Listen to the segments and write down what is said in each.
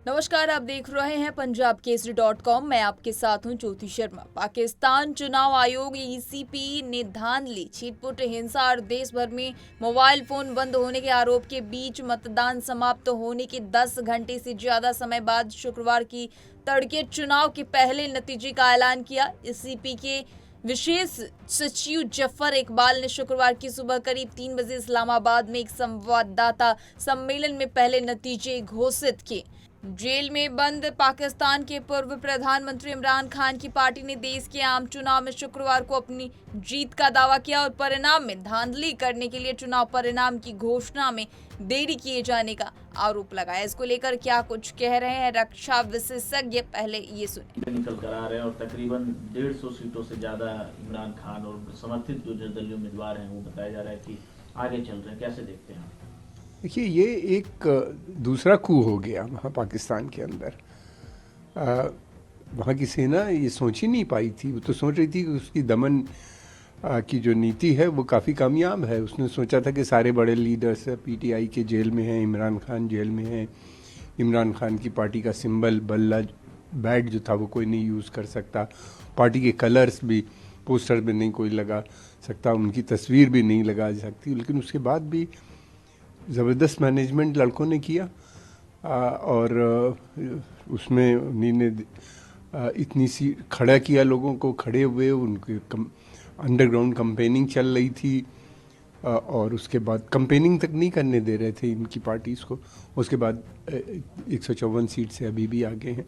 नमस्कार, आप देख रहे हैं पंजाब केसरी.com। मैं आपके साथ हूं ज्योति शर्मा। पाकिस्तान चुनाव आयोग ईसीपी ने धांधली, छिटपुट हिंसा और देश भर में मोबाइल फोन बंद होने के आरोप के बीच मतदान समाप्त होने के 10 घंटे से ज्यादा समय बाद शुक्रवार की तड़के चुनाव के पहले नतीजे का ऐलान किया। ईसीपी के विशेष सचिव जफर इकबाल ने शुक्रवार की सुबह करीब 3 बजे इस्लामाबाद में एक संवाददाता सम्मेलन में पहले नतीजे घोषित किए। जेल में बंद पाकिस्तान के पूर्व प्रधानमंत्री इमरान खान की पार्टी ने देश के आम चुनाव में शुक्रवार को अपनी जीत का दावा किया और परिणाम में धांधली करने के लिए चुनाव परिणाम की घोषणा में देरी किए जाने का आरोप लगाया। इसको लेकर क्या कुछ कह रहे हैं रक्षा विशेषज्ञ, पहले ये सुने। निकल कर आ रहे हैं और तकरीबन 150 सीटों से ज्यादा इमरान खान और समर्थित जो निर्दलीय उम्मीदवार हैं वो बताया जा रहा है कि आगे चल रहे हैं। कैसे देखते हैं? देखिए, ये एक दूसरा कू हो गया वहाँ पाकिस्तान के अंदर। वहाँ की सेना ये सोच ही नहीं पाई थी। वो तो सोच रही थी कि उसकी दमन की जो नीति है वो काफ़ी कामयाब है। उसने सोचा था कि सारे बड़े लीडर्स पीटीआई के जेल में हैं, इमरान खान जेल में है, इमरान खान की पार्टी का सिंबल बल्ला बैट जो था वो कोई नहीं यूज़ कर सकता, पार्टी के कलर्स भी पोस्टर में नहीं कोई लगा सकता, उनकी तस्वीर भी नहीं लगा सकती। लेकिन उसके बाद भी ज़बरदस्त मैनेजमेंट लड़कों ने किया और उसमें उन्हीं ने इतनी सी खड़ा किया, लोगों को खड़े हुए, उनके अंडरग्राउंड कैंपेनिंग चल रही थी और उसके बाद कैंपेनिंग तक नहीं करने दे रहे थे इनकी पार्टीज़ को। उसके बाद 154 सीट से अभी भी आगे हैं।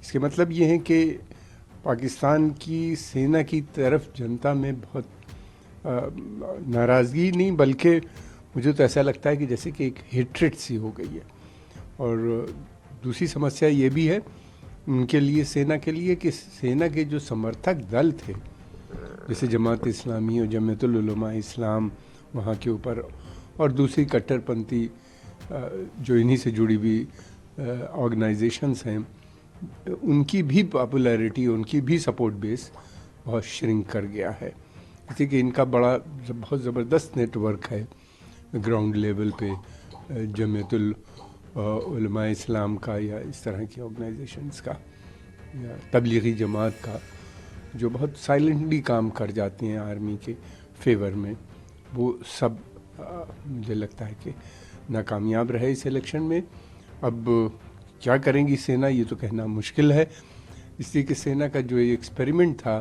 इसके मतलब ये है कि पाकिस्तान की सेना की तरफ जनता में बहुत नाराज़गी नहीं, बल्कि मुझे तो ऐसा लगता है कि जैसे कि एक हेट्रेड सी हो गई है। और दूसरी समस्या ये भी है उनके लिए, सेना के लिए, कि सेना के जो समर्थक दल थे जैसे जमात इस्लामी और जमीयतुल उलमा इस्लाम वहाँ के ऊपर, और दूसरी कट्टरपंथी जो इन्हीं से जुड़ी हुई ऑर्गेनाइजेशंस हैं, उनकी भी पॉपुलैरिटी, उनकी भी सपोर्ट बेस बहुत श्रिंक कर गया है। जैसे कि इनका बहुत ज़बरदस्त नेटवर्क है ग्राउंड लेवल पे जमीयतुल उलमा इस्लाम का या इस तरह की ऑर्गेनाइजेशंस का या तबलीगी जमात का, जो बहुत साइलेंटली काम कर जाती हैं आर्मी के फेवर में। वो सब मुझे लगता है कि नाकामयाब रहे इस इलेक्शन में। अब क्या करेंगी सेना ये तो कहना मुश्किल है, इसलिए कि सेना का जो एक्सपेरिमेंट था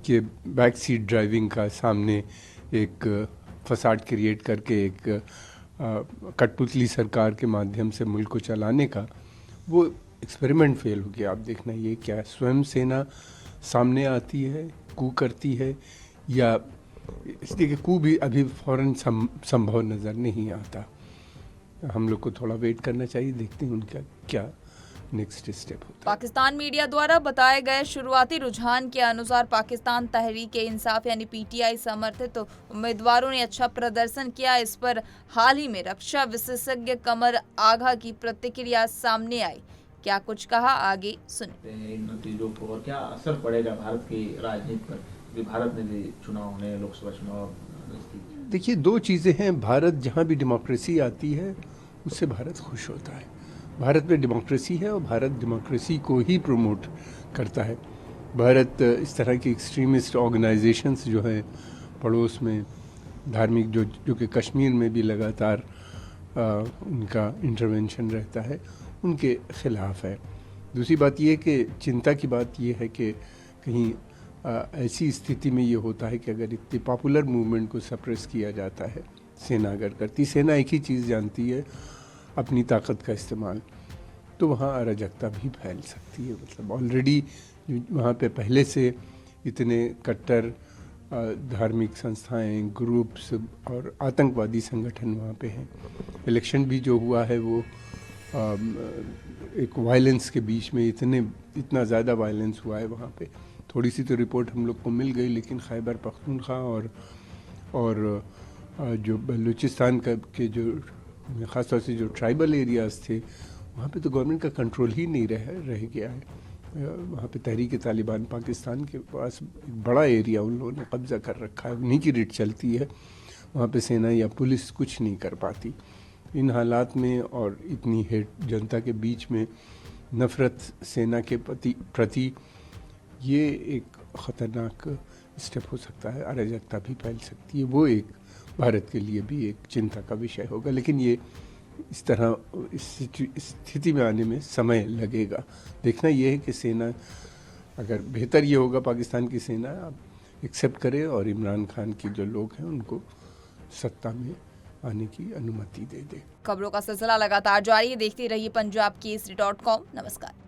कि बैक सीट ड्राइविंग का, सामने एक फसाड क्रिएट करके एक कठपुतली सरकार के माध्यम से मुल्क को चलाने का, वो एक्सपेरिमेंट फेल हो गया। आप देखना ये क्या स्वयं सेना सामने आती है, कू करती है, या इसलिए कि कू भी अभी फ़ौरन संभव नज़र नहीं आता। हम लोग को थोड़ा वेट करना चाहिए, देखते हैं उनका क्या नेक्स्ट स्टेप होता है। पाकिस्तान मीडिया द्वारा बताए गए शुरुआती रुझान के अनुसार पाकिस्तान तहरीक-ए-इंसाफ यानी पीटीआई समर्थित उम्मीदवारों ने अच्छा प्रदर्शन किया। इस पर हाल ही में रक्षा विशेषज्ञ कमर आघा की प्रतिक्रिया सामने आई। क्या कुछ कहा, आगे सुने। इन नतीजों को और क्या असर पड़ेगा भारत की राजनीति पर, कि भारत में भी चुनाव होने, लोकसभा चुनाव नजदीक। देखिए, दो चीज़ें हैं। भारत जहाँ भी डेमोक्रेसी आती है उससे भारत खुश होता है। भारत में डेमोक्रेसी है और भारत डेमोक्रेसी को ही प्रमोट करता है। भारत इस तरह की एक्सट्रीमिस्ट ऑर्गेनाइजेशंस जो हैं पड़ोस में, धार्मिक जो कि कश्मीर में भी लगातार उनका इंटरवेंशन रहता है, उनके ख़िलाफ़ है। दूसरी बात ये कि चिंता की बात ये है कि कहीं ऐसी स्थिति में ये होता है कि अगर इतनी पॉपुलर मूवमेंट को सप्रेस किया जाता है, सेना अगर करती, सेना एक ही चीज़ जानती है, अपनी ताकत का इस्तेमाल, तो वहाँ अराजकता भी फैल सकती है। मतलब ऑलरेडी वहाँ पे पहले से इतने कट्टर धार्मिक संस्थाएं, ग्रुप्स और आतंकवादी संगठन वहाँ पे हैं। इलेक्शन भी जो हुआ है वो एक वायलेंस के बीच में इतना ज़्यादा वायलेंस हुआ है वहाँ पे। थोड़ी सी तो रिपोर्ट हम लोग को मिल गई, लेकिन खैबर पख्तूनख्वा और जो बलूचिस्तान के जो ख़ास तौर से जो ट्राइबल एरियाज़ थे, वहाँ पे तो गवर्नमेंट का कंट्रोल ही नहीं रह गया है। वहाँ पे तहरीक तालिबान पाकिस्तान के पास एक बड़ा एरिया उन लोगों ने कब्ज़ा कर रखा है, उन्हीं की रिट चलती है। वहाँ पे सेना या पुलिस कुछ नहीं कर पाती। इन हालात में और इतनी हेट जनता के बीच में नफ़रत सेना के प्रति ये एक ख़तरनाक स्टेप हो सकता है, अराजकता भी फैल सकती है। वो एक भारत के लिए भी एक चिंता का विषय होगा, लेकिन ये इस तरह इस स्थिति में आने में समय लगेगा। देखना ये है कि सेना, अगर बेहतर ये होगा पाकिस्तान की सेना अब एक्सेप्ट करे और इमरान खान की जो लोग हैं उनको सत्ता में आने की अनुमति दे दे। खबरों का सिलसिला लगातार जारी है, देखते रहिए पंजाब केसरी.com। नमस्कार।